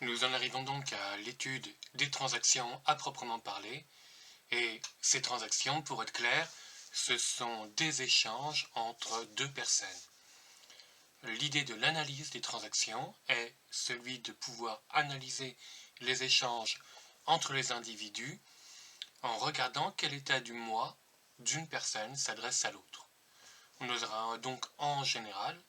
Nous en arrivons donc à l'étude des transactions à proprement parler. Et ces transactions, pour être clair, ce sont des échanges entre deux personnes. L'idée de l'analyse des transactions est celui de pouvoir analyser les échanges entre les individus en regardant quel état du moi d'une personne s'adresse à l'autre. On aura donc en général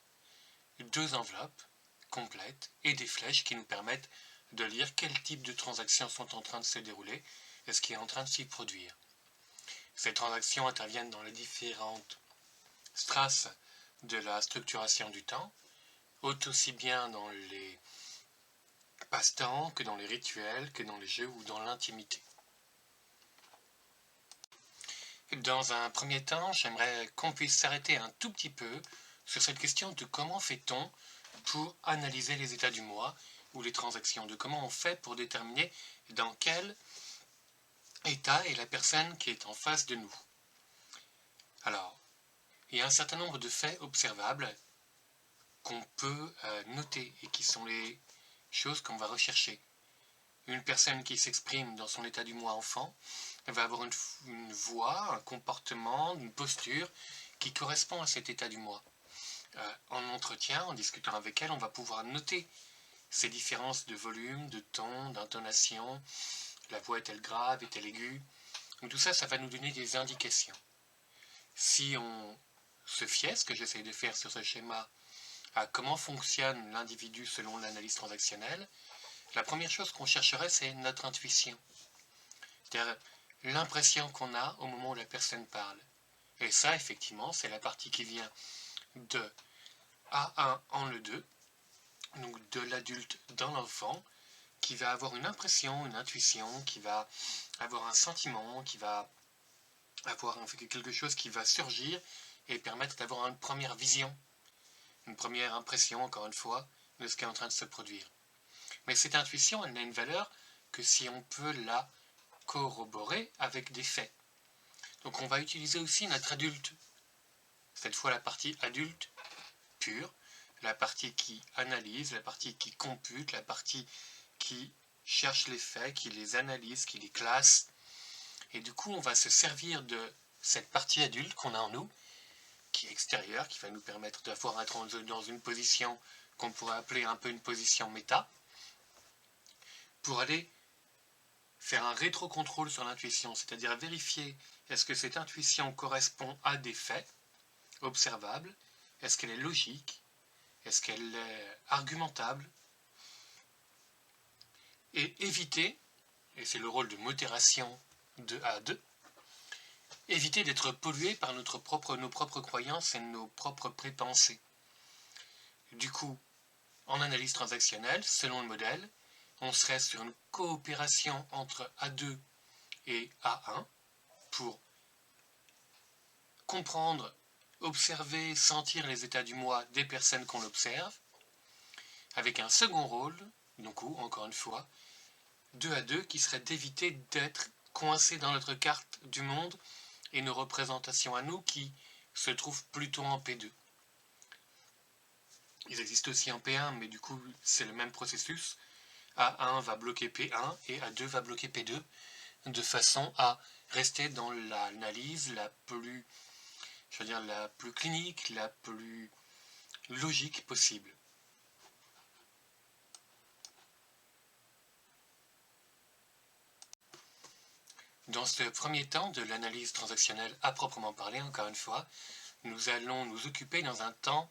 deux enveloppes complètes et des flèches qui nous permettent de lire quel type de transactions sont en train de se dérouler et ce qui est en train de s'y produire. Ces transactions interviennent dans les différentes strates de la structuration du temps, aussi bien dans les passe-temps que dans les rituels, que dans les jeux ou dans l'intimité. Dans un premier temps, j'aimerais qu'on puisse s'arrêter un tout petit peu sur cette question de comment fait-on pour analyser les états du moi ou les transactions, de comment on fait pour déterminer dans quel état est la personne qui est en face de nous. Alors, il y a un certain nombre de faits observables qu'on peut noter et qui sont les choses qu'on va rechercher. Une personne qui s'exprime dans son état du moi enfant va avoir une voix, un comportement, une posture qui correspond à cet état du moi. En entretien, en discutant avec elle, on va pouvoir noter ces différences de volume, de ton, d'intonation, la voix est-elle grave, est-elle aiguë. Donc tout ça, ça va nous donner des indications. Si on se fiait, ce que j'essaye de faire sur ce schéma, à comment fonctionne l'individu selon l'analyse transactionnelle, la première chose qu'on chercherait, c'est notre intuition. C'est-à-dire l'impression qu'on a au moment où la personne parle. Et ça, effectivement, c'est la partie qui vient de A1 en le 2, donc de l'adulte dans l'enfant, qui va avoir une impression, une intuition, qui va avoir un sentiment, qui va avoir quelque chose qui va surgir et permettre d'avoir une première vision, une première impression, encore une fois, de ce qui est en train de se produire. Mais cette intuition, elle n'a une valeur que si on peut la corroborer avec des faits. Donc on va utiliser aussi notre adulte, cette fois la partie adulte pure, la partie qui analyse, la partie qui compute, la partie qui cherche les faits, qui les analyse, qui les classe. Et du coup, on va se servir de cette partie adulte qu'on a en nous, qui est extérieure, qui va nous permettre d'avoir être dans une position qu'on pourrait appeler un peu une position méta, pour aller faire un rétrocontrôle sur l'intuition, c'est-à-dire vérifier est-ce que cette intuition correspond à des faits observables, est-ce qu'elle est logique, est-ce qu'elle est argumentable, et éviter, et c'est le rôle de modération de A2, éviter d'être pollué par nos propres croyances et nos propres prépensées. Du coup, en analyse transactionnelle, selon le modèle, on serait sur une coopération entre A2 et A1 pour comprendre, observer, sentir les états du moi des personnes qu'on observe, avec un second rôle, donc encore une fois, 2 à 2, qui serait d'éviter d'être coincé dans notre carte du monde et nos représentations à nous qui se trouvent plutôt en P2. Ils existent aussi en P1, mais du coup, c'est le même processus. A1 va bloquer P1 et A2 va bloquer P2, de façon à rester dans l'analyse la plus clinique, la plus logique possible. Dans ce premier temps de l'analyse transactionnelle à proprement parler, encore une fois, nous allons nous occuper dans un temps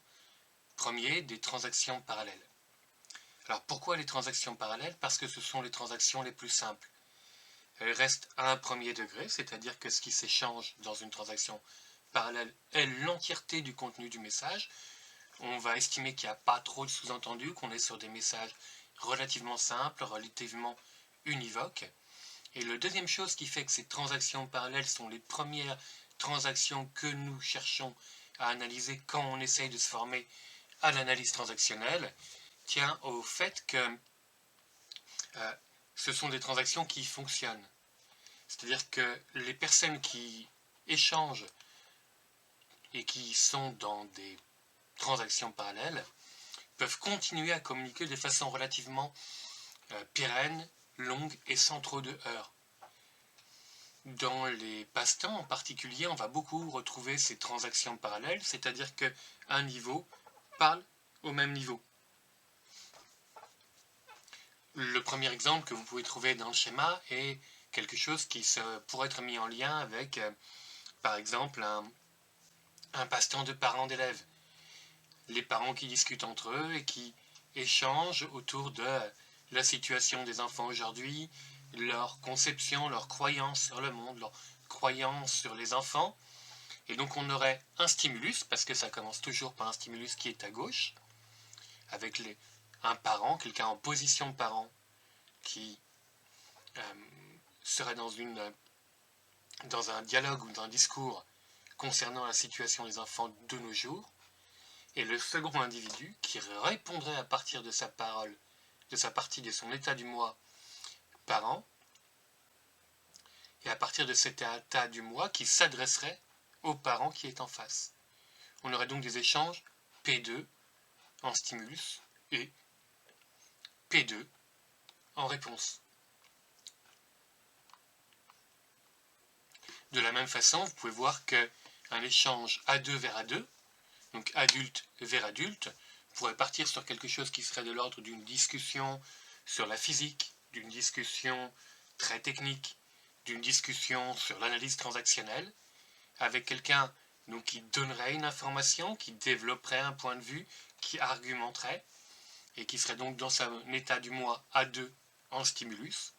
premier des transactions parallèles. Alors pourquoi les transactions parallèles? Parce que ce sont les transactions les plus simples. Elles restent à un premier degré, c'est-à-dire que ce qui s'échange dans une transaction parallèle est l'entièreté du contenu du message. On va estimer qu'il n'y a pas trop de sous-entendus, qu'on est sur des messages relativement simples, relativement univoques. Et la deuxième chose qui fait que ces transactions parallèles sont les premières transactions que nous cherchons à analyser quand on essaye de se former à l'analyse transactionnelle, tient au fait que ce sont des transactions qui fonctionnent. C'est-à-dire que les personnes qui échangent et qui sont dans des transactions parallèles peuvent continuer à communiquer de façon relativement pérenne, longue et sans trop de heurts. Dans les passe-temps en particulier, on va beaucoup retrouver ces transactions parallèles, c'est-à-dire qu'un niveau parle au même niveau. Le premier exemple que vous pouvez trouver dans le schéma est quelque chose qui pourrait être mis en lien avec, par exemple, un passe-temps de parents d'élèves. Les parents qui discutent entre eux et qui échangent autour de la situation des enfants aujourd'hui, leur conception, leur croyance sur le monde, leur croyance sur les enfants. Et donc on aurait un stimulus, parce que ça commence toujours par un stimulus qui est à gauche, avec un parent, quelqu'un en position de parent, qui serait dans un dialogue ou dans un discours concernant la situation des enfants de nos jours, et le second individu qui répondrait à partir de sa parole, de sa partie de son état du moi parent, et à partir de cet état du moi qui s'adresserait au parent qui est en face. On aurait donc des échanges P2 en stimulus et P2 en réponse. De la même façon, vous pouvez voir qu'un échange A2 vers A2, donc adulte vers adulte, pourrait partir sur quelque chose qui serait de l'ordre d'une discussion sur la physique, d'une discussion très technique, d'une discussion sur l'analyse transactionnelle, avec quelqu'un qui donnerait une information, qui développerait un point de vue, qui argumenterait, et qui serait donc dans son état du moi A2 en stimulus,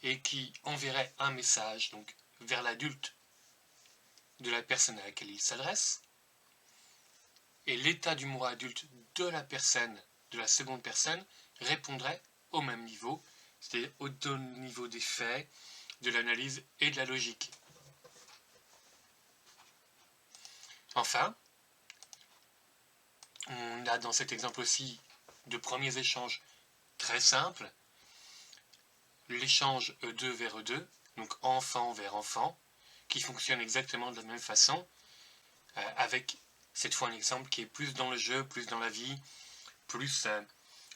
et qui enverrait un message donc vers l'adulte de la personne à laquelle il s'adresse, et l'état du moi adulte de la personne, de la seconde personne, répondrait au même niveau, c'est-à-dire au niveau des faits, de l'analyse et de la logique. Enfin, on a dans cet exemple aussi de premiers échanges très simples, l'échange E2 vers E2, donc enfant vers enfant, qui fonctionne exactement de la même façon, avec cette fois un exemple qui est plus dans le jeu, plus dans la vie, plus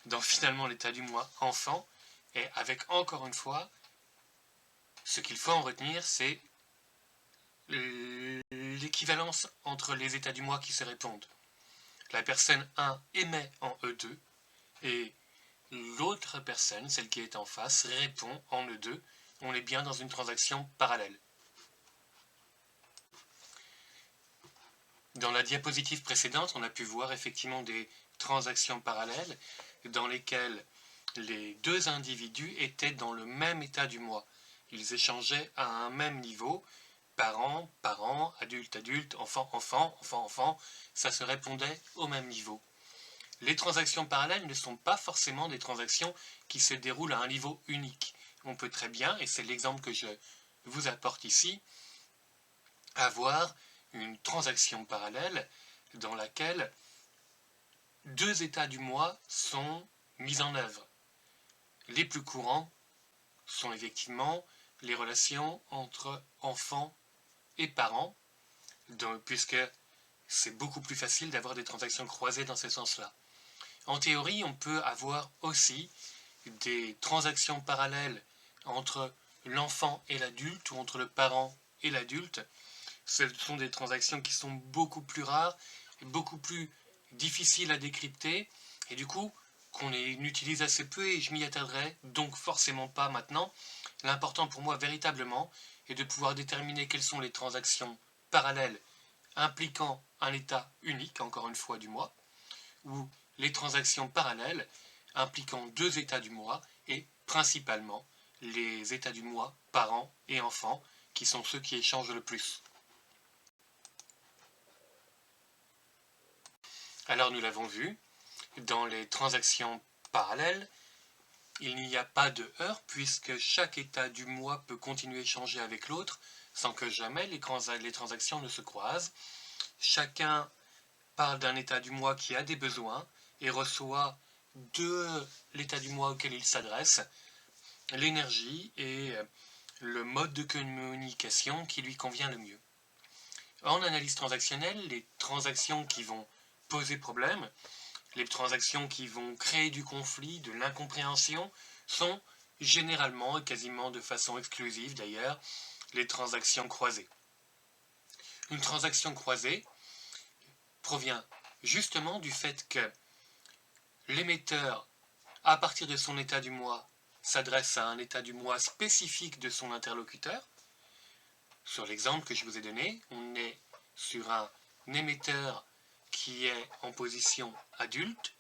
dans finalement l'état du moi enfant, et avec encore une fois, ce qu'il faut en retenir, c'est l'équivalence entre les états du moi qui se répondent. La personne 1 émet en E2, et l'autre personne, celle qui est en face, répond en E2. On est bien dans une transaction parallèle. Dans la diapositive précédente, on a pu voir effectivement des transactions parallèles dans lesquelles les deux individus étaient dans le même état du moi. Ils échangeaient à un même niveau, parent, parent, adulte, adulte, enfant, enfant, enfant, enfant, ça se répondait au même niveau. Les transactions parallèles ne sont pas forcément des transactions qui se déroulent à un niveau unique. On peut très bien, et c'est l'exemple que je vous apporte ici, avoir une transaction parallèle dans laquelle deux états du moi sont mis en œuvre. Les plus courants sont effectivement les relations entre enfants et parents, puisque c'est beaucoup plus facile d'avoir des transactions croisées dans ce sens-là. En théorie, on peut avoir aussi des transactions parallèles entre l'enfant et l'adulte, ou entre le parent et l'adulte. Ce sont des transactions qui sont beaucoup plus rares, beaucoup plus difficiles à décrypter, et du coup, qu'on les utilise assez peu, et je m'y attarderai donc forcément pas maintenant. L'important pour moi, véritablement, est de pouvoir déterminer quelles sont les transactions parallèles impliquant un état unique, encore une fois, du moi, ou les transactions parallèles impliquant deux états du moi, et principalement les états du moi, parents et enfants, qui sont ceux qui échangent le plus. Alors nous l'avons vu, dans les transactions parallèles, il n'y a pas de heurt puisque chaque état du moi peut continuer à échanger avec l'autre sans que jamais les transactions ne se croisent. Chacun parle d'un état du moi qui a des besoins et reçoit de l'état du moi auquel il s'adresse l'énergie et le mode de communication qui lui convient le mieux. En analyse transactionnelle, les transactions qui vont poser problème les transactions qui vont créer du conflit, de l'incompréhension, sont généralement et quasiment de façon exclusive d'ailleurs, les transactions croisées. Une transaction croisée provient justement du fait que l'émetteur, à partir de son état du moi, s'adresse à un état du moi spécifique de son interlocuteur. Sur l'exemple que je vous ai donné, on est sur un émetteur qui est en position adulte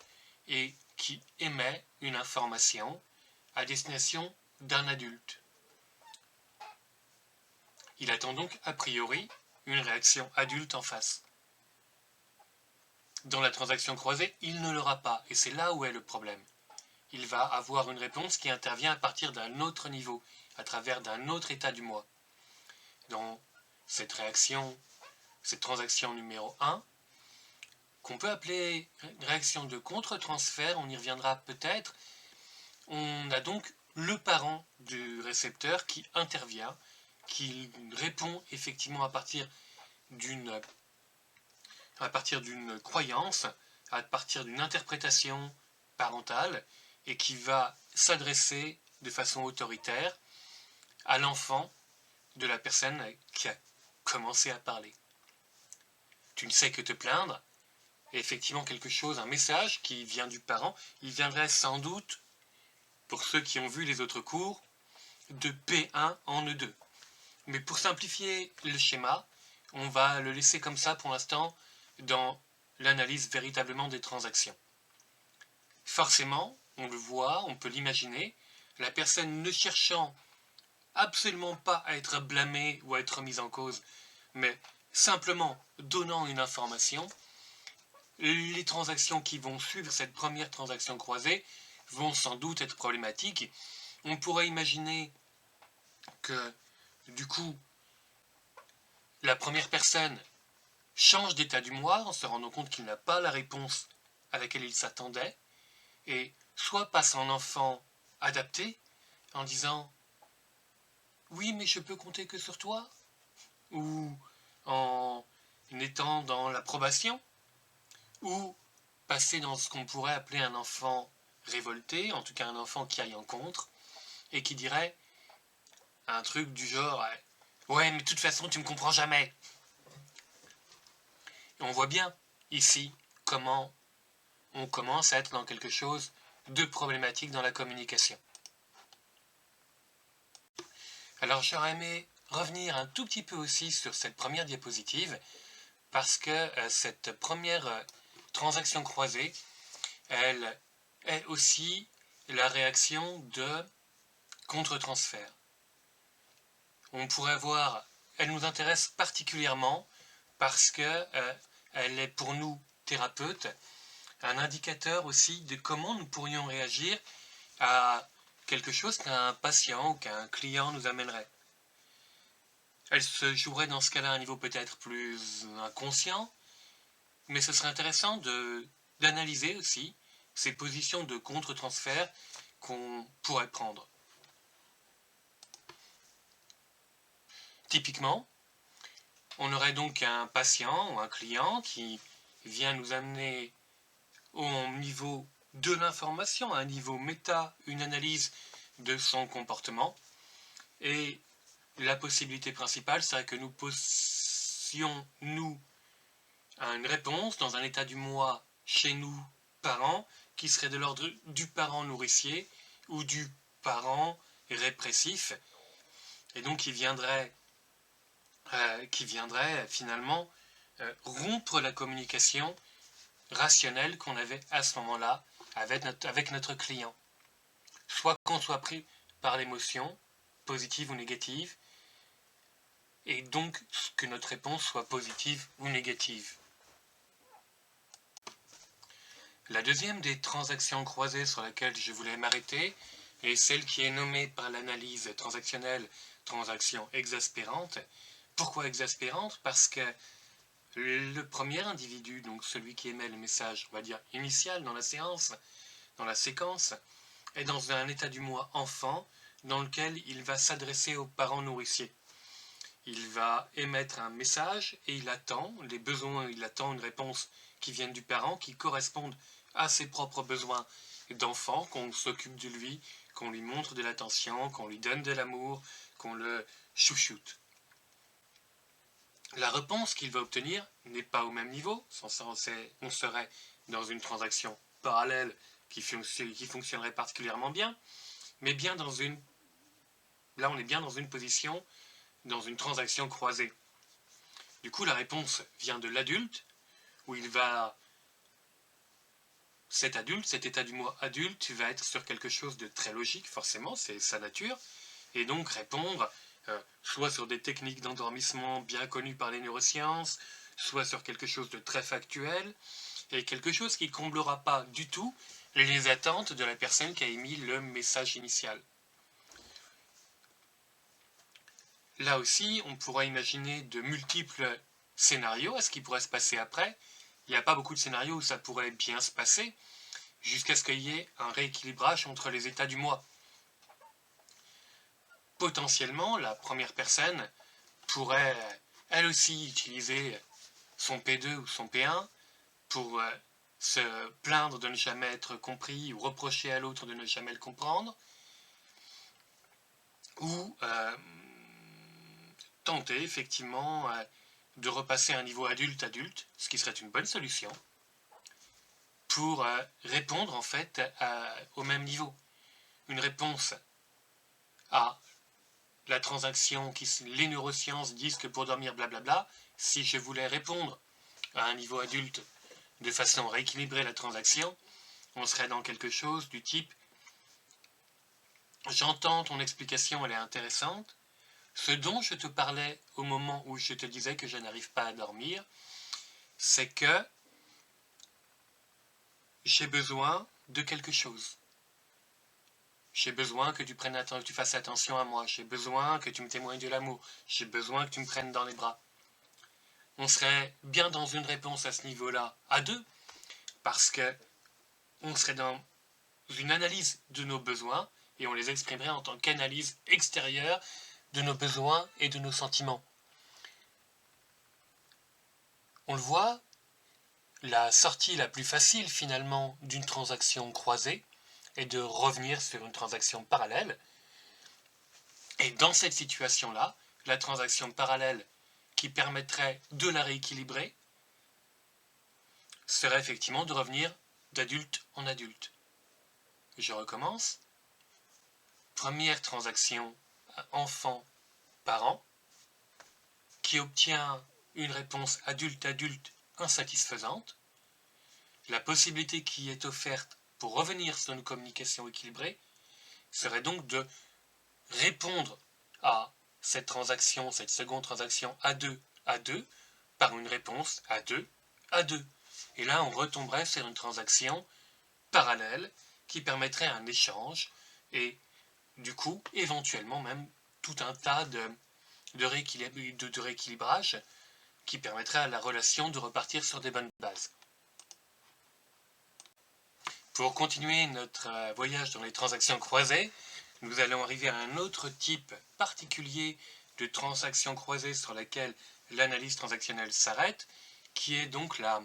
et qui émet une information à destination d'un adulte. Il attend donc a priori une réaction adulte en face. Dans la transaction croisée, il ne l'aura pas, et c'est là où est le problème. Il va avoir une réponse qui intervient à partir d'un autre niveau, à travers d'un autre état du moi. Dans cette transaction numéro 1, qu'on peut appeler réaction de contre-transfert, on y reviendra peut-être, on a donc le parent du récepteur qui intervient, qui répond effectivement à partir d'une croyance, à partir d'une interprétation parentale, et qui va s'adresser de façon autoritaire à l'enfant de la personne qui a commencé à parler. Tu ne sais que te plaindre, et effectivement quelque chose, un message qui vient du parent, il viendrait sans doute, pour ceux qui ont vu les autres cours, de P1 en E2. Mais pour simplifier le schéma, on va le laisser comme ça pour l'instant dans l'analyse véritablement des transactions. Forcément, on le voit, on peut l'imaginer, la personne ne cherchant absolument pas à être blâmée ou à être mise en cause, mais simplement donnant une information, les transactions qui vont suivre cette première transaction croisée vont sans doute être problématiques. On pourrait imaginer que, du coup, la première personne change d'état du moi en se rendant compte qu'il n'a pas la réponse à laquelle il s'attendait, et soit passe en enfant adapté, en disant « Oui, mais je peux compter que sur toi », ou en étant dans l'approbation, ou passer dans ce qu'on pourrait appeler un enfant révolté, en tout cas un enfant qui aille en contre, et qui dirait un truc du genre « Ouais, mais de toute façon, tu me comprends jamais ». Et on voit bien ici comment on commence à être dans quelque chose de problématique dans la communication. Alors j'aurais aimé revenir un tout petit peu aussi sur cette première diapositive, parce que cette première transaction croisée, elle est aussi la réaction de contre-transfert. On pourrait voir, elle nous intéresse particulièrement parce que elle est pour nous, thérapeutes, un indicateur aussi de comment nous pourrions réagir à quelque chose qu'un patient ou qu'un client nous amènerait. Elle se jouerait dans ce cas-là à un niveau peut-être plus inconscient, mais ce serait intéressant d'analyser aussi ces positions de contre-transfert qu'on pourrait prendre. Typiquement, on aurait donc un patient ou un client qui vient nous amener au niveau de l'information, à un niveau méta, une analyse de son comportement. Et la possibilité principale serait que nous posions, nous, une réponse dans un état du moi chez nous, parents, qui serait de l'ordre du parent nourricier ou du parent répressif, et donc qui viendrait finalement rompre la communication rationnelle qu'on avait à ce moment-là avec notre client. Soit qu'on soit pris par l'émotion, positive ou négative, et donc que notre réponse soit positive ou négative. La deuxième des transactions croisées sur laquelle je voulais m'arrêter est celle qui est nommée par l'analyse transactionnelle transaction exaspérante. Pourquoi exaspérante? Parce que le premier individu, donc celui qui émet le message, on va dire initial dans la séance, dans la séquence, est dans un état du moi enfant dans lequel il va s'adresser aux parents nourriciers. Il va émettre un message et il attend les besoins, il attend une réponse qui vienne du parent, qui correspondent à ses propres besoins d'enfant, qu'on s'occupe de lui, qu'on lui montre de l'attention, qu'on lui donne de l'amour, qu'on le chouchoute. La réponse qu'il va obtenir n'est pas au même niveau, on serait dans une transaction parallèle qui fonctionnerait particulièrement bien, mais bien dans une... Là, on est bien dans une position, dans une transaction croisée. Du coup, la réponse vient de l'adulte, où il va... Cet état du moi adulte, va être sur quelque chose de très logique, forcément, c'est sa nature, et donc répondre soit sur des techniques d'endormissement bien connues par les neurosciences, soit sur quelque chose de très factuel, et quelque chose qui ne comblera pas du tout les attentes de la personne qui a émis le message initial. Là aussi, on pourra imaginer de multiples scénarios à ce qui pourrait se passer après. Il n'y a pas beaucoup de scénarios où ça pourrait bien se passer, jusqu'à ce qu'il y ait un rééquilibrage entre les états du moi. Potentiellement, la première personne pourrait elle aussi utiliser son P2 ou son P1 pour se plaindre de ne jamais être compris ou reprocher à l'autre de ne jamais le comprendre, ou tenter effectivement de repasser à un niveau adulte-adulte, ce qui serait une bonne solution, pour répondre en fait au même niveau. Une réponse à la transaction les neurosciences disent que pour dormir blablabla, si je voulais répondre à un niveau adulte de façon à rééquilibrer la transaction, on serait dans quelque chose du type j'entends ton explication, elle est intéressante. Ce dont je te parlais au moment où je te disais que je n'arrive pas à dormir, c'est que j'ai besoin de quelque chose. J'ai besoin que tu fasses attention à moi. J'ai besoin que tu me témoignes de l'amour. J'ai besoin que tu me prennes dans les bras. On serait bien dans une réponse à ce niveau-là, à deux, parce que on serait dans une analyse de nos besoins et on les exprimerait en tant qu'analyse extérieure de nos besoins et de nos sentiments. On le voit, la sortie la plus facile finalement d'une transaction croisée est de revenir sur une transaction parallèle. Et dans cette situation-là, la transaction parallèle qui permettrait de la rééquilibrer serait effectivement de revenir d'adulte en adulte. Je recommence. Première transaction enfant-parent qui obtient une réponse adulte-adulte insatisfaisante. La possibilité qui est offerte pour revenir sur une communication équilibrée serait donc de répondre à cette transaction, cette seconde transaction A2, A2, par une réponse A2, A2. Et là, on retomberait sur une transaction parallèle qui permettrait un échange et du coup, éventuellement même, tout un tas de rééquilibrage qui permettrait à la relation de repartir sur des bonnes bases. Pour continuer notre voyage dans les transactions croisées, nous allons arriver à un autre type particulier de transaction croisée sur laquelle l'analyse transactionnelle s'arrête, qui est donc la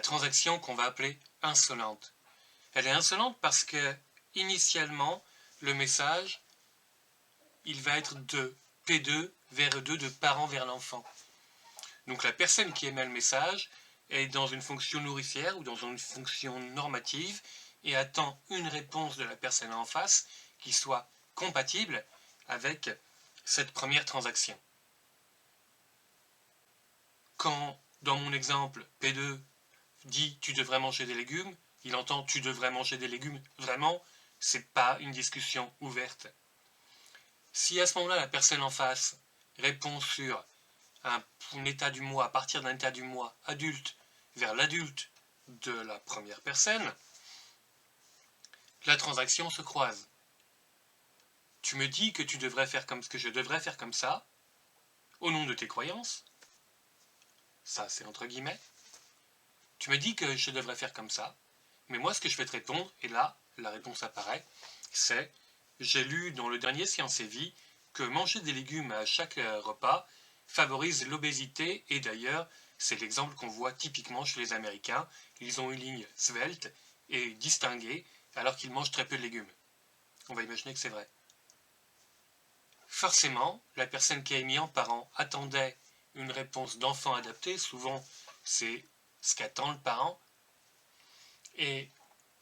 transaction qu'on va appeler insolente. Elle est insolente parce que, initialement, le message, il va être de P2 vers E2, de parent vers l'enfant. Donc la personne qui émet le message est dans une fonction nourricière ou dans une fonction normative et attend une réponse de la personne en face qui soit compatible avec cette première transaction. Quand, dans mon exemple, P2 dit « tu devrais manger des légumes », il entend « tu devrais manger des légumes », vraiment, c'est pas une discussion ouverte. Si à ce moment-là, la personne en face répond sur un état du moi, à partir d'un état du moi adulte vers l'adulte de la première personne, la transaction se croise. Tu me dis que tu devrais faire comme ce que je devrais faire comme ça, au nom de tes croyances. Ça, c'est entre guillemets. Tu me dis que je devrais faire comme ça, mais moi, ce que je vais te répondre, et là, la réponse apparaît, c'est j'ai lu dans le dernier Science et Vie que manger des légumes à chaque repas favorise l'obésité et d'ailleurs, C'est l'exemple qu'on voit typiquement chez les Américains. Ils ont une ligne svelte et distinguée alors qu'ils mangent très peu de légumes. On va imaginer que c'est vrai. Forcément, la personne qui a émis en parent attendait une réponse d'enfant adaptée. Souvent, c'est ce qu'attend le parent. Et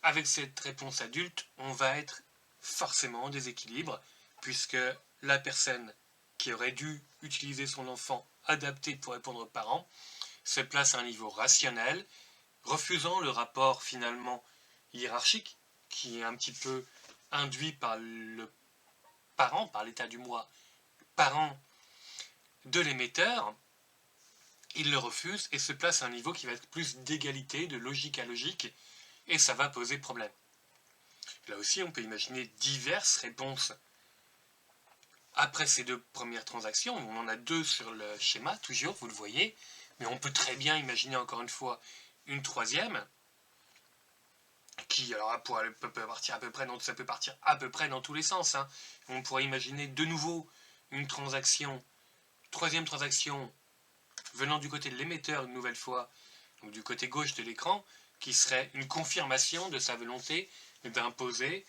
avec cette réponse adulte, on va être forcément en déséquilibre, puisque la personne qui aurait dû utiliser son enfant adapté pour répondre aux parents se place à un niveau rationnel, refusant le rapport finalement hiérarchique, qui est un petit peu induit par le parent, par l'état du moi, parent de l'émetteur. Il le refuse et se place à un niveau qui va être plus d'égalité, de logique à logique, et ça va poser problème. Là aussi, on peut imaginer diverses réponses. Après ces deux premières transactions, on en a deux sur le schéma, toujours, vous le voyez, mais on peut très bien imaginer encore une fois une troisième, qui alors peut partir à peu près ça peut partir à peu près dans tous les sens. Hein. On pourrait imaginer de nouveau une troisième transaction venant du côté de l'émetteur une nouvelle fois, donc du côté gauche de l'écran, qui serait une confirmation de sa volonté d'imposer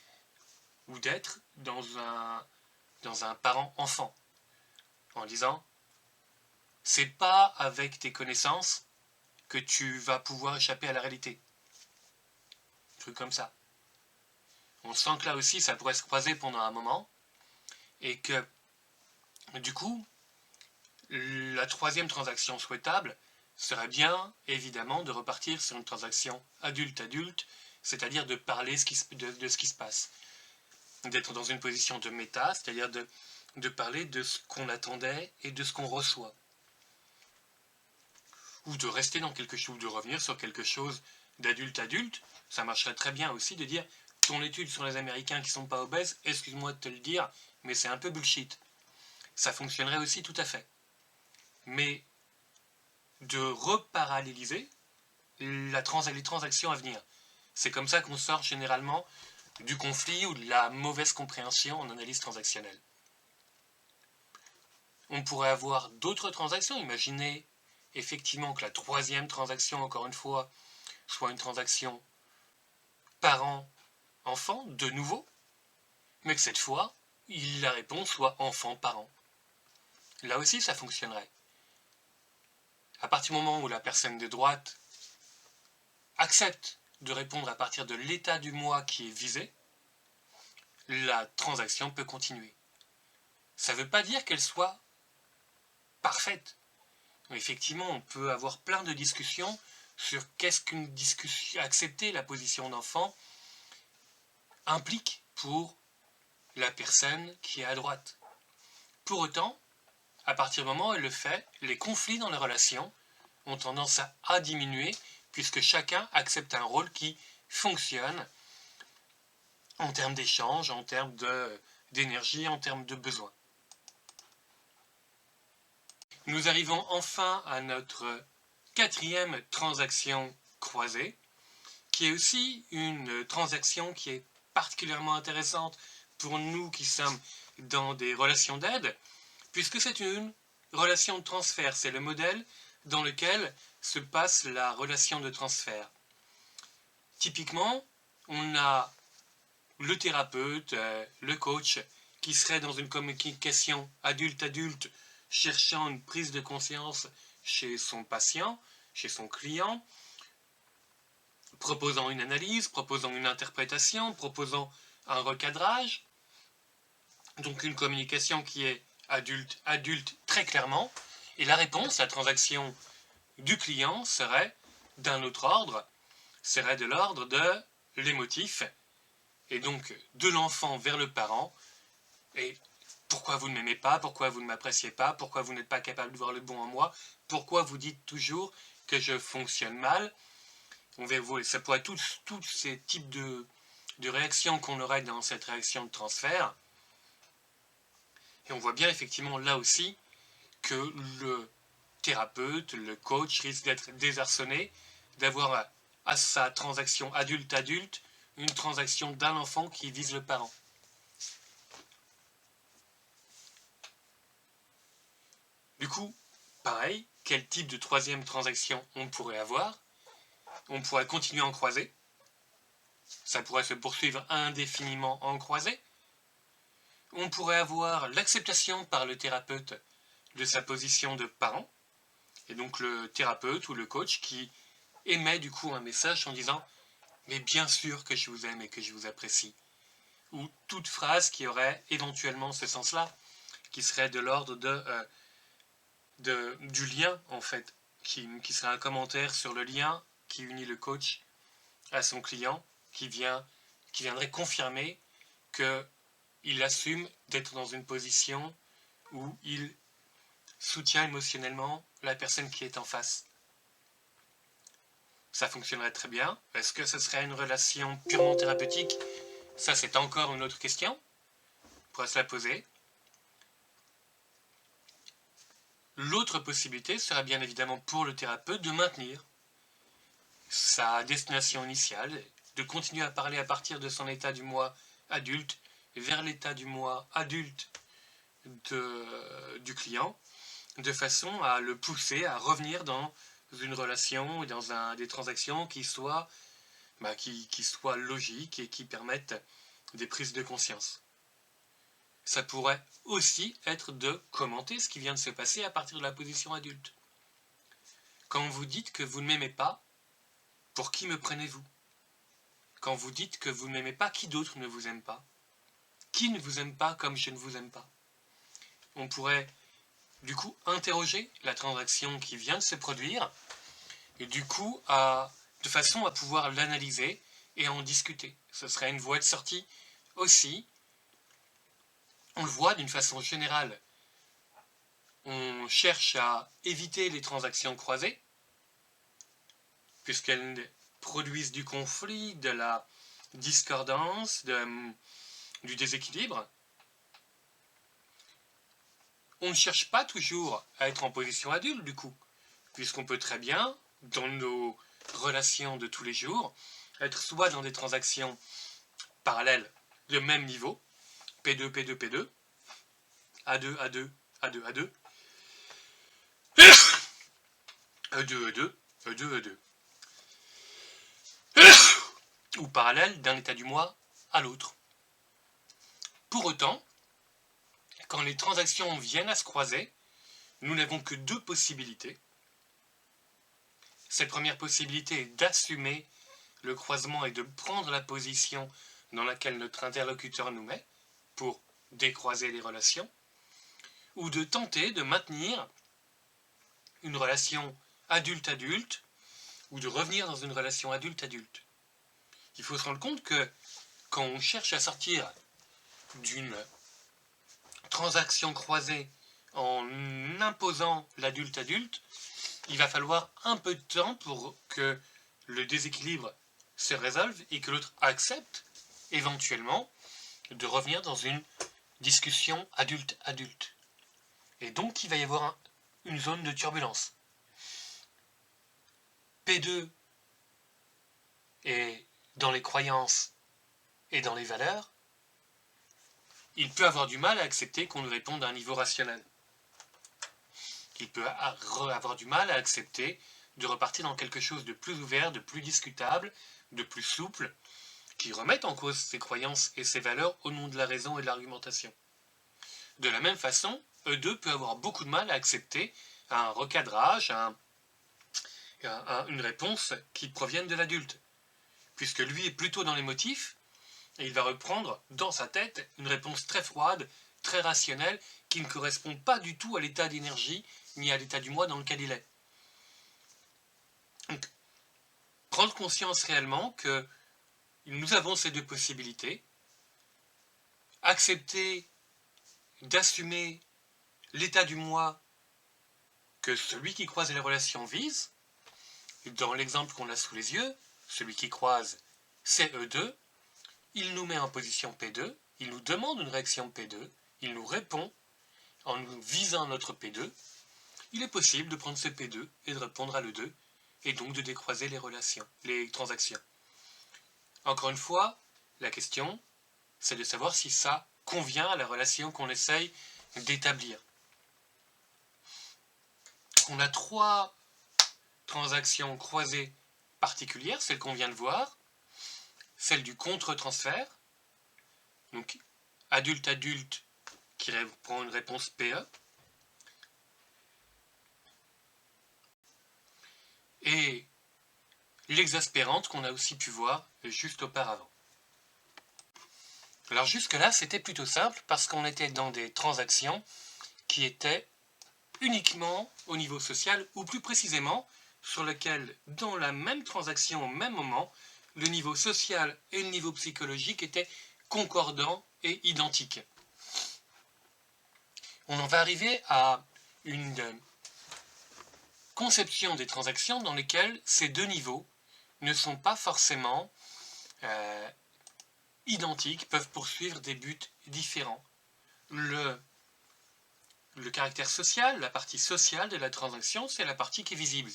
ou d'être dans un parent-enfant, en disant « c'est pas avec tes connaissances que tu vas pouvoir échapper à la réalité ». Un truc comme ça. On sent que là aussi, ça pourrait se croiser pendant un moment, et que, du coup, la troisième transaction souhaitable serait bien, évidemment, de repartir sur une transaction adulte-adulte, c'est-à-dire de parler de ce qui se passe. D'être dans une position de méta, c'est-à-dire de parler de ce qu'on attendait et de ce qu'on reçoit. Ou de rester dans quelque chose, de revenir sur quelque chose d'adulte-adulte. Ça marcherait très bien aussi de dire ton étude sur les Américains qui sont pas obèses, excuse-moi de te le dire, mais c'est un peu bullshit. Ça fonctionnerait aussi tout à fait. Mais de reparalléliser les transactions à venir. C'est comme ça qu'on sort généralement du conflit ou de la mauvaise compréhension en analyse transactionnelle. On pourrait avoir d'autres transactions. Imaginez effectivement que la troisième transaction, encore une fois, soit une transaction parent-enfant, de nouveau, mais que cette fois, la réponse soit enfant-parent. Là aussi, ça fonctionnerait. À partir du moment où la personne de droite accepte de répondre à partir de l'état du moi qui est visé, la transaction peut continuer. Ça ne veut pas dire qu'elle soit parfaite. Effectivement, on peut avoir plein de discussions sur qu'est-ce qu'une discussion, accepter la position d'enfant implique pour la personne qui est à droite. Pour autant, à partir du moment où elle le fait, les conflits dans les relations ont tendance à diminuer puisque chacun accepte un rôle qui fonctionne en termes d'échange, en termes d'énergie, en termes de besoins. Nous arrivons enfin à notre quatrième transaction croisée, qui est aussi une transaction qui est particulièrement intéressante pour nous qui sommes dans des relations d'aide, puisque c'est une relation de transfert. C'est le modèle dans lequel se passe la relation de transfert. Typiquement, on a le thérapeute, le coach, qui serait dans une communication adulte-adulte, cherchant une prise de conscience chez son patient, chez son client, proposant une analyse, proposant une interprétation, proposant un recadrage. Donc une communication qui est adulte très clairement. Et la réponse, la transaction du client serait d'un autre ordre, serait de l'ordre de l'émotif, et donc de l'enfant vers le parent. Et pourquoi vous ne m'aimez pas, pourquoi vous ne m'appréciez pas, pourquoi vous n'êtes pas capable de voir le bon en moi, pourquoi vous dites toujours que je fonctionne mal. Ça pourrait être tous ces types de réactions qu'on aurait dans cette réaction de transfert. Et on voit bien effectivement là aussi que le thérapeute, le coach risque d'être désarçonné, d'avoir à sa transaction adulte-adulte une transaction d'un enfant qui vise le parent. Du coup, pareil, quel type de troisième transaction on pourrait avoir. On pourrait continuer en croisée. Ça pourrait se poursuivre indéfiniment en croisée. On pourrait avoir l'acceptation par le thérapeute de sa position de parent, et donc le thérapeute ou le coach qui émet du coup un message en disant « mais bien sûr que je vous aime et que je vous apprécie », ou toute phrase qui aurait éventuellement ce sens-là, qui serait de l'ordre du lien en fait, qui serait un commentaire sur le lien qui unit le coach à son client, qui viendrait confirmer qu'il assume d'être dans une position où il soutient émotionnellement la personne qui est en face. Ça fonctionnerait très bien. Est-ce que ce serait une relation purement thérapeutique? Ça, c'est encore une autre question. On pourrait se la poser. L'autre possibilité serait bien évidemment pour le thérapeute de maintenir sa destination initiale, de continuer à parler à partir de son état du moi adulte vers l'état du moi adulte du client, de façon à le pousser à revenir dans une relation et dans des transactions qui soient logiques et qui permettent des prises de conscience. Ça pourrait aussi être de commenter ce qui vient de se passer à partir de la position adulte. Quand vous dites que vous ne m'aimez pas, pour qui me prenez-vous? Quand vous dites que vous ne m'aimez pas, qui d'autre ne vous aime pas? Qui ne vous aime pas comme je ne vous aime pas? On pourrait du coup interroger la transaction qui vient de se produire et du coup de façon à pouvoir l'analyser et en discuter. Ce serait une voie de sortie aussi. On le voit d'une façon générale. On cherche à éviter les transactions croisées puisqu'elles produisent du conflit, de la discordance, du déséquilibre. On ne cherche pas toujours à être en position adulte du coup, puisqu'on peut très bien, dans nos relations de tous les jours, être soit dans des transactions parallèles de même niveau, P2, P2, P2, A2, A2, A2, A2, E2, E2, E2, E2, ou parallèles d'un état du moi à l'autre. Pour autant, quand les transactions viennent à se croiser, nous n'avons que deux possibilités. Cette première possibilité est d'assumer le croisement et de prendre la position dans laquelle notre interlocuteur nous met pour décroiser les relations, ou de tenter de maintenir une relation adulte-adulte, ou de revenir dans une relation adulte-adulte. Il faut se rendre compte que quand on cherche à sortir d'une transaction croisée en imposant l'adulte-adulte, il va falloir un peu de temps pour que le déséquilibre se résolve et que l'autre accepte éventuellement de revenir dans une discussion adulte-adulte. Et donc il va y avoir une zone de turbulence. P2 est dans les croyances et dans les valeurs, il peut avoir du mal à accepter qu'on lui réponde à un niveau rationnel. Il peut avoir du mal à accepter de repartir dans quelque chose de plus ouvert, de plus discutable, de plus souple, qui remette en cause ses croyances et ses valeurs au nom de la raison et de l'argumentation. De la même façon, E2 peut avoir beaucoup de mal à accepter un recadrage, une réponse qui provienne de l'adulte, puisque lui est plutôt dans l'émotif, et il va reprendre dans sa tête une réponse très froide, très rationnelle, qui ne correspond pas du tout à l'état d'énergie ni à l'état du moi dans lequel il est. Donc, prendre conscience réellement que nous avons ces deux possibilités, accepter d'assumer l'état du moi que celui qui croise les relations vise. Dans l'exemple qu'on a sous les yeux, celui qui croise, c'est E2, il nous met en position P2, il nous demande une réaction P2, il nous répond en nous visant notre P2, il est possible de prendre ce P2 et de répondre à l'E2, et donc de décroiser les transactions. Encore une fois, la question, c'est de savoir si ça convient à la relation qu'on essaye d'établir. on a trois transactions croisées particulières, celle qu'on vient de voir, celle du contre-transfert, donc adulte-adulte qui prend une réponse PE, et l'exaspérante qu'on a aussi pu voir juste auparavant. Alors jusque-là, c'était plutôt simple parce qu'on était dans des transactions qui étaient uniquement au niveau social, ou plus précisément sur lequel, dans la même transaction au même moment, le niveau social et le niveau psychologique étaient concordants et identiques. On en va arriver à une conception des transactions dans lesquelles ces deux niveaux ne sont pas forcément identiques, peuvent poursuivre des buts différents. Le caractère social, la partie sociale de la transaction, c'est la partie qui est visible.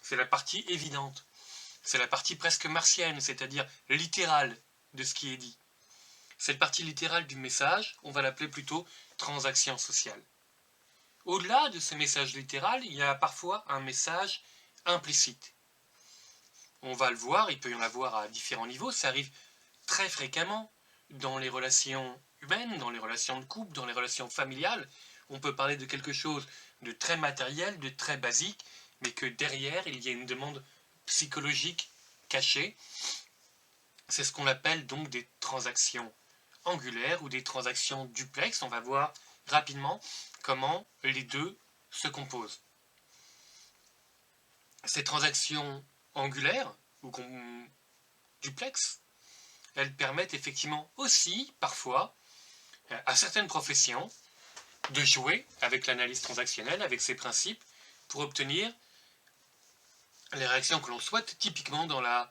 C'est la partie évidente. C'est la partie presque martienne, c'est-à-dire littérale de ce qui est dit. Cette partie littérale du message, on va l'appeler plutôt transaction sociale. Au-delà de ce message littéral, il y a parfois un message implicite. On va le voir, il peut y en avoir à différents niveaux, ça arrive très fréquemment dans les relations humaines, dans les relations de couple, dans les relations familiales. On peut parler de quelque chose de très matériel, de très basique, mais que derrière, il y a une demande psychologique cachée. C'est ce qu'on appelle donc des transactions angulaires ou des transactions duplex. On va voir rapidement comment les deux se composent. Ces transactions angulaires ou duplex, elles permettent effectivement aussi, parfois, à certaines professions, de jouer avec l'analyse transactionnelle, avec ses principes, pour obtenir les réactions que l'on souhaite. Typiquement, dans la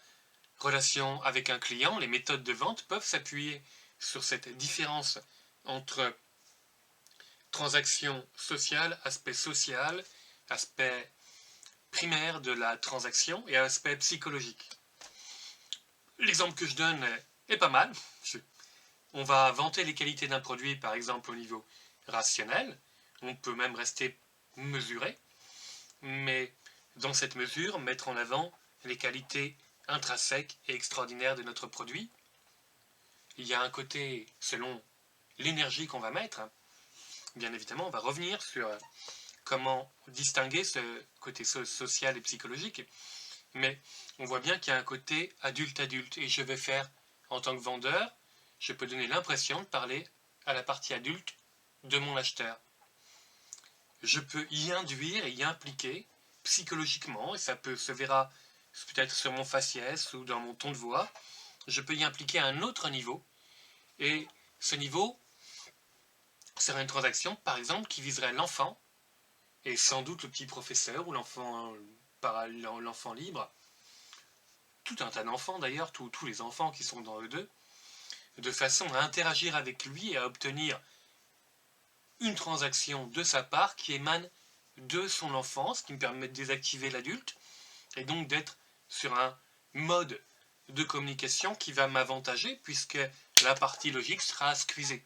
relation avec un client, les méthodes de vente peuvent s'appuyer sur cette différence entre transaction sociale, aspect primaire de la transaction et aspect psychologique. L'exemple que je donne est pas mal. On va vanter les qualités d'un produit, par exemple, au niveau rationnel. On peut même rester mesuré. Mais dans cette mesure, mettre en avant les qualités intrinsèques et extraordinaires de notre produit. Il y a un côté, selon l'énergie qu'on va mettre, bien évidemment, on va revenir sur comment distinguer ce côté social et psychologique. Mais on voit bien qu'il y a un côté adulte-adulte. Et je vais faire, en tant que vendeur, je peux donner l'impression de parler à la partie adulte de mon acheteur. Je peux y induire et y impliquer psychologiquement, et ça se verra peut-être sur mon faciès ou dans mon ton de voix, je peux y impliquer un autre niveau, et ce niveau serait une transaction, par exemple, qui viserait l'enfant, et sans doute le petit professeur ou l'enfant libre, tout un tas d'enfants d'ailleurs, tous les enfants qui sont dans E2, de façon à interagir avec lui et à obtenir une transaction de sa part qui émane de son enfance, qui me permet de désactiver l'adulte, et donc d'être sur un mode de communication qui va m'avantager, puisque la partie logique sera squeezée.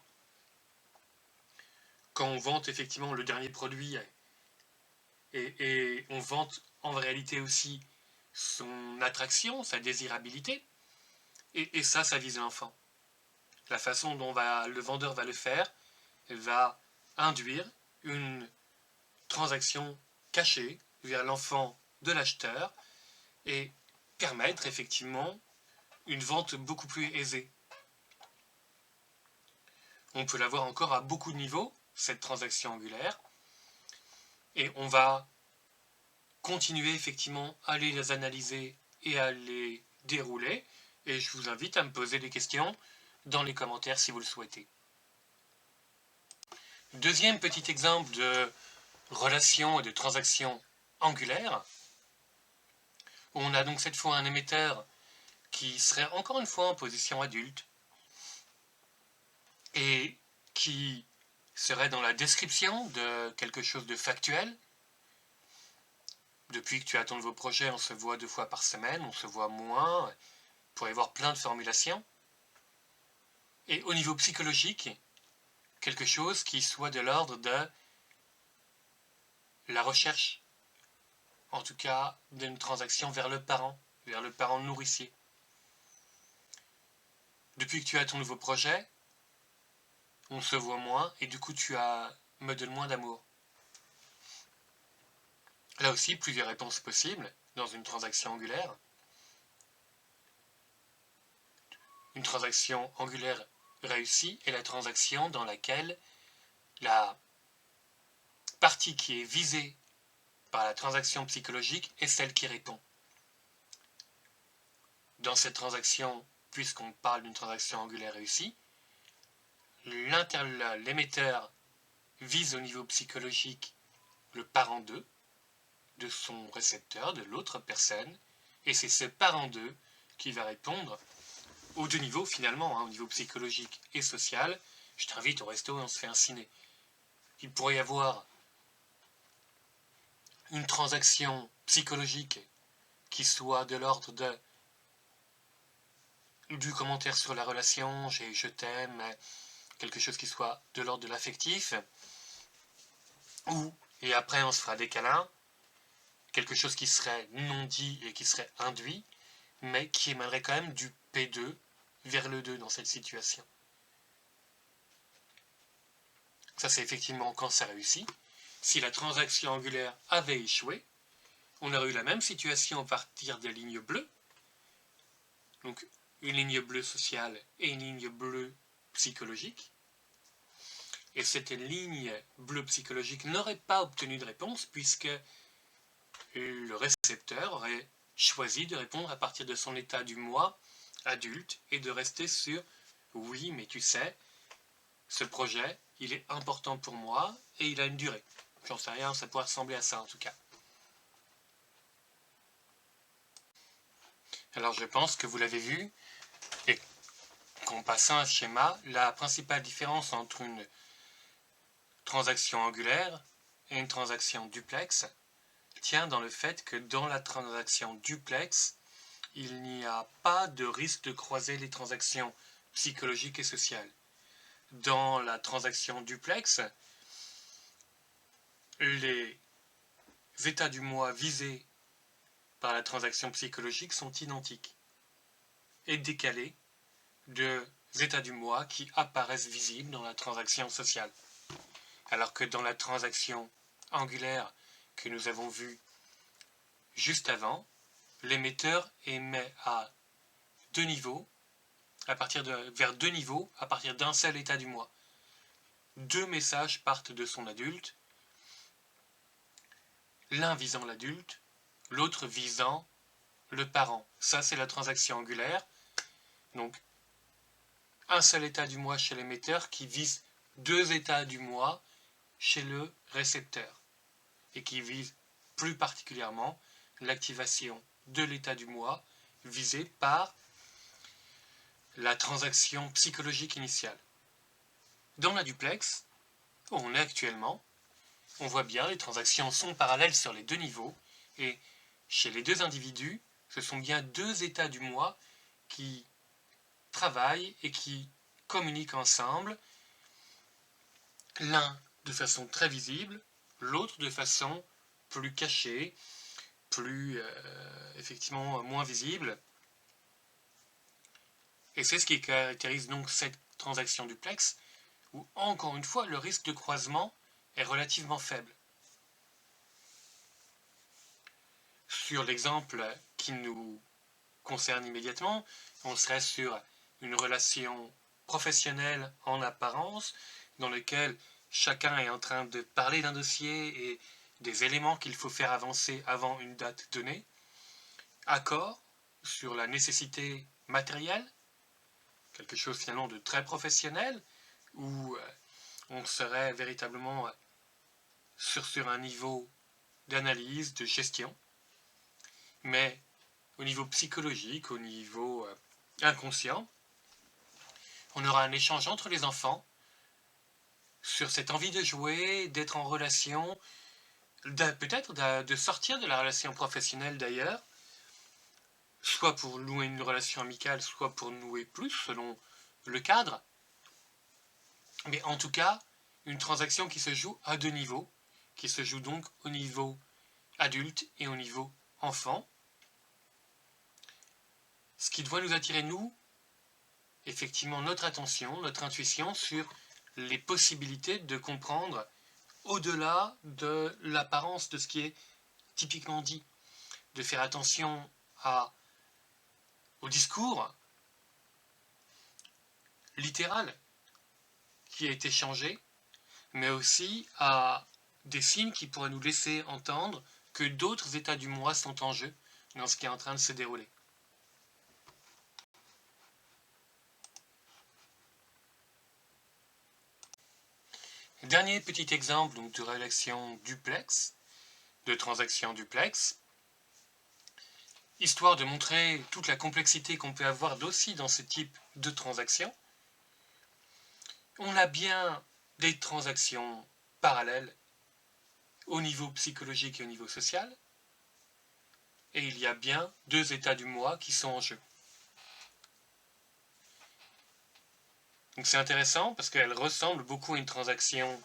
Quand on vante effectivement le dernier produit, et on vante en réalité aussi son attraction, sa désirabilité, et ça vise l'enfant. La façon dont le vendeur va le faire va induire une transaction cachée vers l'enfant de l'acheteur et permettre effectivement une vente beaucoup plus aisée. On peut l'avoir encore à beaucoup de niveaux, cette transaction angulaire, et on va continuer effectivement à les analyser et à les dérouler, et je vous invite à me poser des questions dans les commentaires si vous le souhaitez. Deuxième petit exemple de relation et de transaction angulaire. On a donc cette fois un émetteur qui serait encore une fois en position adulte et qui serait dans la description de quelque chose de factuel. Depuis que tu as ton nouveau projet, on se voit 2 fois par semaine, on se voit moins, pour y avoir plein de formulations. Et au niveau psychologique, quelque chose qui soit de l'ordre de la recherche en tout cas d'une transaction vers le parent nourricier. Depuis que tu as ton nouveau projet, on se voit moins et du coup me donnes moins d'amour. Là aussi, plusieurs réponses possibles dans une transaction angulaire. Une transaction angulaire réussie est la transaction dans laquelle la partie qui est visée par la transaction psychologique est celle qui répond. Dans cette transaction, puisqu'on parle d'une transaction angulaire réussie, l'émetteur vise au niveau psychologique le parent 2 de son récepteur, de l'autre personne, et c'est ce parent 2 qui va répondre aux deux niveaux finalement, au niveau psychologique et social. Je t'invite au resto et on se fait un ciné. Il pourrait y avoir une transaction psychologique qui soit de l'ordre du commentaire sur la relation, je t'aime, quelque chose qui soit de l'ordre de l'affectif, et après on se fera des câlins, quelque chose qui serait non dit et qui serait induit, mais qui émanerait quand même du P2 vers le 2 dans cette situation. Ça, c'est effectivement quand ça réussit. Si la transaction angulaire avait échoué, on aurait eu la même situation à partir des lignes bleues, donc une ligne bleue sociale et une ligne bleue psychologique. Et cette ligne bleue psychologique n'aurait pas obtenu de réponse puisque le récepteur aurait choisi de répondre à partir de son état du moi adulte et de rester sur « oui, mais tu sais, ce projet, il est important pour moi et il a une durée. » J'en sais rien, ça pourrait ressembler à ça en tout cas. Alors je pense que vous l'avez vu, et qu'en passant un schéma, la principale différence entre une transaction angulaire et une transaction duplex tient dans le fait que dans la transaction duplex, il n'y a pas de risque de croiser les transactions psychologiques et sociales. Dans la transaction duplex, les états du moi visés par la transaction psychologique sont identiques et décalés des états du moi qui apparaissent visibles dans la transaction sociale. Alors que dans la transaction angulaire que nous avons vue juste avant, l'émetteur émet à deux niveaux, vers deux niveaux, à partir d'un seul état du moi. Deux messages partent de son adulte, l'un visant l'adulte, l'autre visant le parent. Ça, c'est la transaction angulaire. Donc, un seul état du moi chez l'émetteur qui vise deux états du moi chez le récepteur et qui vise plus particulièrement l'activation de l'état du moi visé par la transaction psychologique initiale. Dans la duplex, où on est actuellement, on voit bien les transactions sont parallèles sur les deux niveaux et chez les deux individus, ce sont bien deux états du moi qui travaillent et qui communiquent ensemble, l'un de façon très visible, l'autre de façon plus cachée, plus effectivement moins visible. Et c'est ce qui caractérise donc cette transaction duplex, où encore une fois le risque de croisement est relativement faible. Sur l'exemple qui nous concerne immédiatement, on serait sur une relation professionnelle en apparence, dans laquelle chacun est en train de parler d'un dossier et des éléments qu'il faut faire avancer avant une date donnée. Accord sur la nécessité matérielle, quelque chose finalement de très professionnel, où on serait véritablement sur un niveau d'analyse, de gestion, mais au niveau psychologique, au niveau inconscient, on aura un échange entre les enfants sur cette envie de jouer, d'être en relation, peut-être de sortir de la relation professionnelle d'ailleurs, soit pour nouer une relation amicale, soit pour nouer plus, selon le cadre. Mais en tout cas, une transaction qui se joue à deux niveaux, qui se joue donc au niveau adulte et au niveau enfant. Ce qui doit nous attirer, nous, effectivement, notre attention, notre intuition sur les possibilités de comprendre au-delà de l'apparence de ce qui est typiquement dit, de faire attention au discours littéral qui a été changé, mais aussi à des signes qui pourraient nous laisser entendre que d'autres états du moi sont en jeu dans ce qui est en train de se dérouler. Dernier petit exemple donc, de relation duplex, de transaction duplex, histoire de montrer toute la complexité qu'on peut avoir aussi dans ce type de transaction. On a bien des transactions parallèles au niveau psychologique et au niveau social, et il y a bien deux états du moi qui sont en jeu. Donc c'est intéressant parce qu'elle ressemble beaucoup à une transaction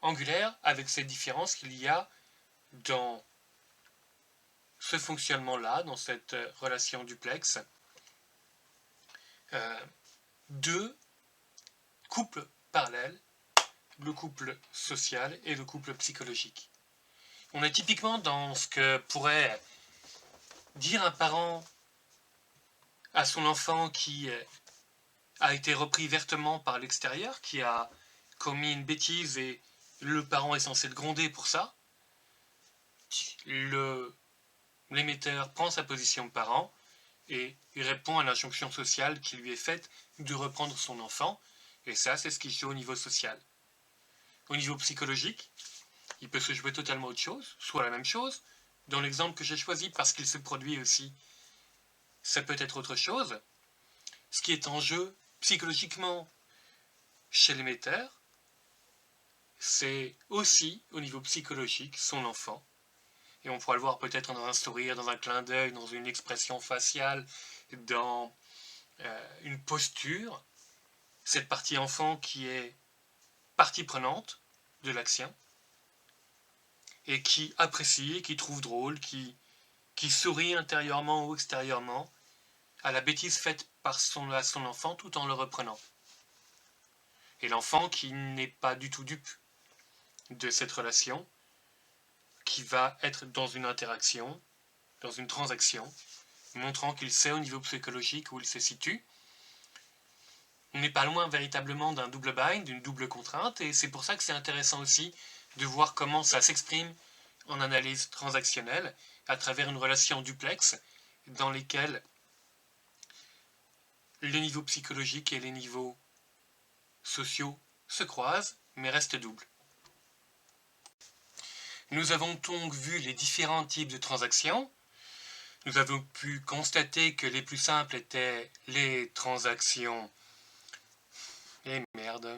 angulaire avec ces différences qu'il y a dans ce fonctionnement-là, dans cette relation duplex. Deux couples parallèles, le couple social et le couple psychologique. On est typiquement dans ce que pourrait dire un parent à son enfant qui a été repris vertement par l'extérieur, qui a commis une bêtise et le parent est censé le gronder pour ça. L'émetteur prend sa position de parent et il répond à l'injonction sociale qui lui est faite de reprendre son enfant, et ça, c'est ce qui se joue au niveau social. Au niveau psychologique, il peut se jouer totalement autre chose, soit la même chose. Dans l'exemple que j'ai choisi, parce qu'il se produit aussi, ça peut être autre chose. Ce qui est en jeu psychologiquement chez l'émetteur, c'est aussi, au niveau psychologique, son enfant. Et on pourra le voir peut-être dans un sourire, dans un clin d'œil, dans une expression faciale, dans une posture. Cette partie enfant qui est partie prenante de l'action et qui apprécie, qui trouve drôle, qui sourit intérieurement ou extérieurement à la bêtise faite par à son enfant tout en le reprenant. Et l'enfant qui n'est pas du tout dupe de cette relation, qui va être dans une interaction, dans une transaction, montrant qu'il sait au niveau psychologique où il se situe. On n'est pas loin véritablement d'un double bind, d'une double contrainte, et c'est pour ça que c'est intéressant aussi de voir comment ça s'exprime en analyse transactionnelle à travers une relation duplex dans lesquelles les niveaux psychologiques et les niveaux sociaux se croisent, mais restent doubles. Nous avons donc vu les différents types de transactions. Nous avons pu constater que les plus simples étaient les transactions... Et merde...